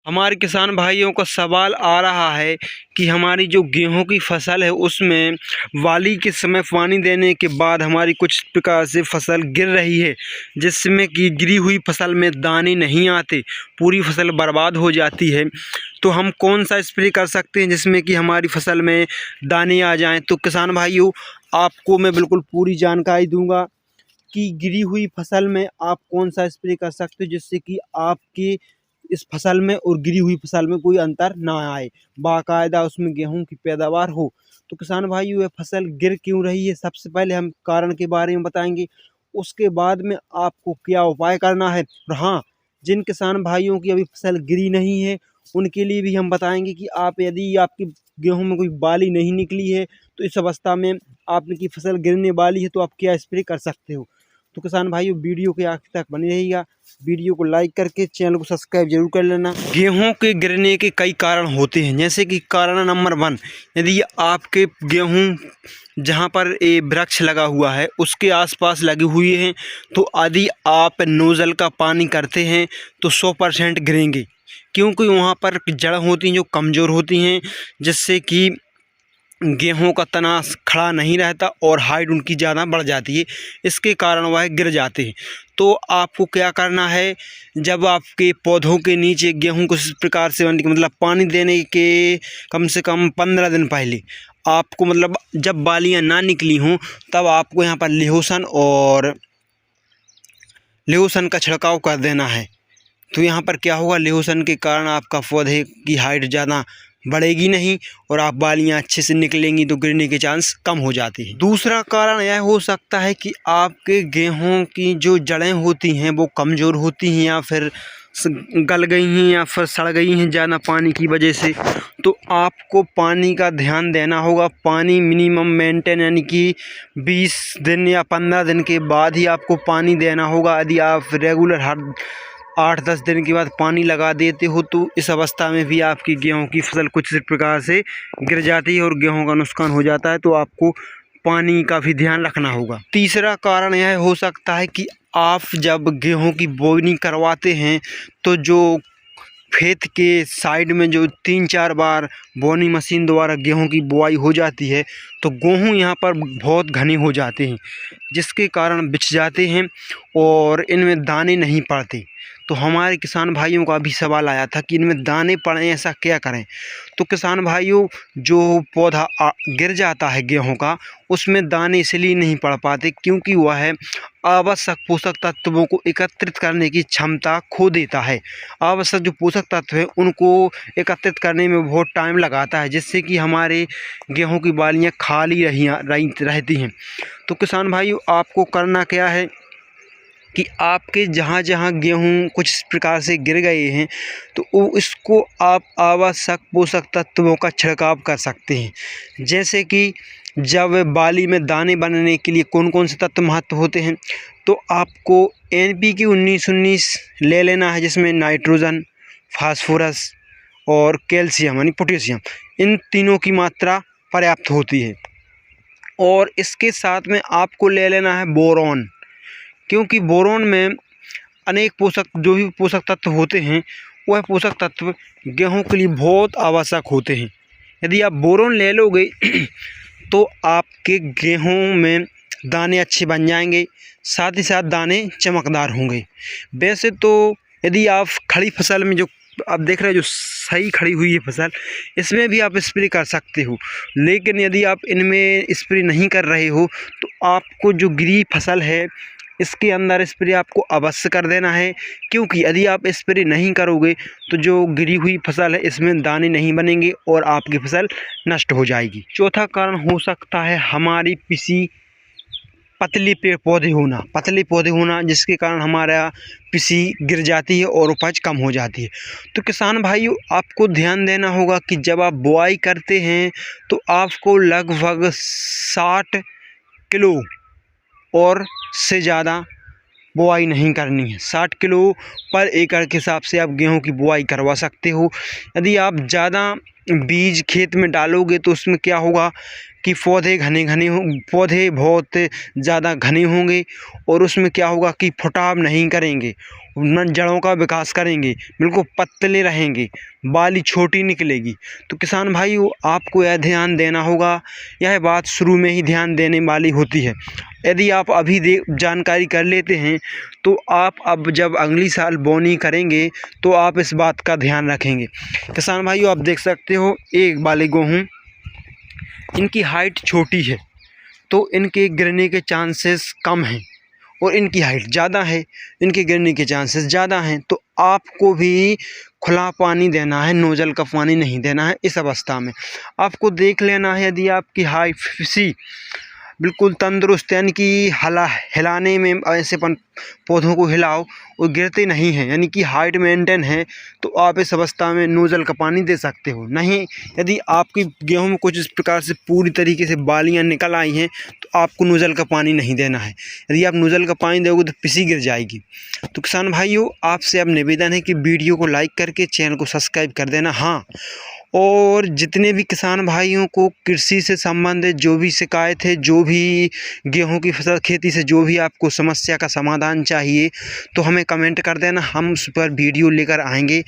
हमारे किसान भाइयों का सवाल आ रहा है कि हमारी जो गेहूं की फसल है उसमें वाली के समय पानी देने के बाद हमारी कुछ प्रकार से फसल गिर रही है, जिसमें कि गिरी हुई फसल में दाने नहीं आते, पूरी फसल बर्बाद हो जाती है। तो हम कौन सा स्प्रे कर सकते हैं जिसमें कि हमारी फसल में दाने आ जाएं? तो किसान भाइयों, आपको मैं बिल्कुल पूरी जानकारी दूंगा कि गिरी हुई फसल में आप कौन सा स्प्रे कर सकते हो जिससे कि आपके इस फसल में और गिरी हुई फसल में कोई अंतर ना आए, बाकायदा उसमें गेहूं की पैदावार हो। तो किसान भाइयों, ये फसल गिर क्यों रही है, सबसे पहले हम कारण के बारे में बताएंगे। उसके बाद में आपको क्या उपाय करना है। और हाँ, जिन किसान भाइयों की अभी फसल गिरी नहीं है उनके लिए भी हम बताएंगे कि आप यदि आपकी गेहूं में कोई बाली नहीं निकली है तो इस अवस्था में आपकी फसल गिरने वाली है तो आप क्या स्प्रे कर सकते हो। तो किसान भाइयों, वीडियो के आखिर तक बने रहिएगा। वीडियो को लाइक करके चैनल को सब्सक्राइब जरूर कर लेना। गेहूं के गिरने के कई कारण होते हैं, जैसे कि कारण नंबर 1, यदि आपके गेहूं जहां पर ये वृक्ष लगा हुआ है उसके आसपास लगे हुए हैं तो यदि आप नोजल का पानी करते हैं तो 100% गिरेंगे, क्योंकि वहां पर जड़ होती हैं जो कमज़ोर होती हैं, जिससे कि गेहूं का तना खड़ा नहीं रहता और हाइट उनकी ज़्यादा बढ़ जाती है, इसके कारण वह गिर जाते हैं। तो आपको क्या करना है, जब आपके पौधों के नीचे गेहूं को इस प्रकार से मतलब पानी देने के कम से कम 15 दिन पहले आपको, मतलब जब बालियां ना निकली हों, तब आपको यहाँ पर लेहोसन का छिड़काव कर देना है। तो यहाँ पर क्या होगा, लेहोसन के कारण आपका पौधे की हाइट ज़्यादा बढ़ेगी नहीं और आप बालियाँ अच्छे से निकलेंगी तो गिरने के चांस कम हो जाते हैं। दूसरा कारण यह हो सकता है कि आपके गेहूं की जो जड़ें होती हैं वो कमज़ोर होती हैं या फिर गल गई हैं या फिर सड़ गई हैं ज़्यादा पानी की वजह से। तो आपको पानी का ध्यान देना होगा। पानी मिनिमम मेंटेन यानी कि 20 दिन या 15 दिन के बाद ही आपको पानी देना होगा। यदि आप रेगुलर हर 8-10 दिन के बाद पानी लगा देते हो तो इस अवस्था में भी आपकी गेहूं की फसल कुछ इस प्रकार से गिर जाती है और गेहूं का नुकसान हो जाता है। तो आपको पानी का भी ध्यान रखना होगा। तीसरा कारण यह हो सकता है कि आप जब गेहूं की बोनी करवाते हैं तो जो खेत के साइड में जो 3-4 बार बोनी मशीन द्वारा गेहूं की बुआई हो जाती है तो गेहूं यहाँ पर बहुत घने हो जाते हैं, जिसके कारण बिछ जाते हैं और इनमें दाने नहीं पड़ते। तो हमारे किसान भाइयों का भी सवाल आया था कि इनमें दाने पड़े, ऐसा क्या करें। तो किसान भाइयों, जो पौधा गिर जाता है गेहूं का, उसमें दाने इसलिए नहीं पड़ पाते क्योंकि वह है आवश्यक पोषक तत्वों को एकत्रित करने की क्षमता खो देता है। आवश्यक जो पोषक तत्व है उनको एकत्रित करने में बहुत टाइम लगाता है, जिससे कि हमारे गेहूं की बालियां खाली रहती हैं। तो किसान भाइयों, आपको करना क्या है कि आपके जहाँ जहाँ गेहूँ कुछ इस प्रकार से गिर गए हैं तो इसको आप आवश्यक पोषक तत्वों का छिड़काव कर सकते हैं। जैसे कि जब बाली में दाने बनने के लिए कौन कौन से तत्व महत्व होते हैं, तो आपको NPK 19-19 ले लेना है, जिसमें नाइट्रोजन, फास्फोरस और कैल्शियम यानी पोटेशियम, इन तीनों की मात्रा पर्याप्त होती है। और इसके साथ में आपको ले लेना है बोरॉन, क्योंकि बोरोन में अनेक जो भी पोषक तत्व होते हैं वह पोषक तत्व गेहूं के लिए बहुत आवश्यक होते हैं। यदि आप बोरोन ले लोगे तो आपके गेहूं में दाने अच्छे बन जाएंगे, साथ ही साथ दाने चमकदार होंगे। वैसे तो यदि आप खड़ी फसल में जो आप देख रहे हो, जो सही खड़ी हुई है फसल, इसमें भी आप स्प्रे कर सकते हो। लेकिन यदि आप इनमें स्प्रे नहीं कर रहे हो तो आपको जो गिरी फसल है इसके अंदर स्प्रे आपको अवश्य कर देना है, क्योंकि यदि आप स्प्रे नहीं करोगे तो जो गिरी हुई फसल है इसमें दाने नहीं बनेंगे और आपकी फसल नष्ट हो जाएगी। चौथा कारण हो सकता है हमारी पतले पौधे होना, जिसके कारण हमारा पिसी गिर जाती है और उपज कम हो जाती है। तो किसान भाइयों, आपको ध्यान देना होगा कि जब आप बुआई करते हैं तो आपको लगभग 60 किलो और से ज़्यादा बुआई नहीं करनी है। 60 किलो पर एकड़ के हिसाब से आप गेहूं की बुआई करवा सकते हो। यदि आप ज़्यादा बीज खेत में डालोगे तो उसमें क्या होगा कि पौधे बहुत ज़्यादा घने होंगे और उसमें क्या होगा कि फुटाव नहीं करेंगे जड़ों का विकास करेंगे, बिल्कुल पतले रहेंगे, बाली छोटी निकलेगी। तो किसान भाइयों आपको यह ध्यान देना होगा, यह बात शुरू में ही ध्यान देने वाली होती है। यदि आप अभी जानकारी कर लेते हैं तो आप अब जब अगली साल बोनी करेंगे तो आप इस बात का ध्यान रखेंगे। किसान भाइयों आप देख सकते हो एक बाली गेहूँ, इनकी हाइट छोटी है तो इनके गिरने के चांसेस कम हैं, और इनकी हाइट ज़्यादा है, इनके गिरने के चांसेस ज़्यादा हैं। तो आपको भी खुला पानी देना है, नोजल का पानी नहीं देना है। इस अवस्था में आपको देख लेना है, यदि आपकी हाइट बिल्कुल तंदुरुस्त, यानी कि हिलाने में ऐसे पौधों को हिलाओ और गिरते नहीं हैं, यानी कि हाइट मेंटेन है, तो आप इस अवस्था में नोज़ल का पानी दे सकते हो। नहीं, यदि आपकी गेहूं में कुछ इस प्रकार से पूरी तरीके से बालियां निकल आई हैं तो आपको नोज़ल का पानी नहीं देना है। यदि आप नोज़ल का पानी दोगे तो पिसी गिर जाएगी। तो किसान भाइयों आपसे अब निवेदन है कि वीडियो को लाइक करके चैनल को सब्सक्राइब कर देना। हाँ, और जितने भी किसान भाइयों को कृषि से संबंधित जो भी शिकायत है, जो भी गेहूं की फसल खेती से जो भी आपको समस्या का समाधान चाहिए तो हमें कमेंट कर देना, हम उस पर वीडियो लेकर आएंगे।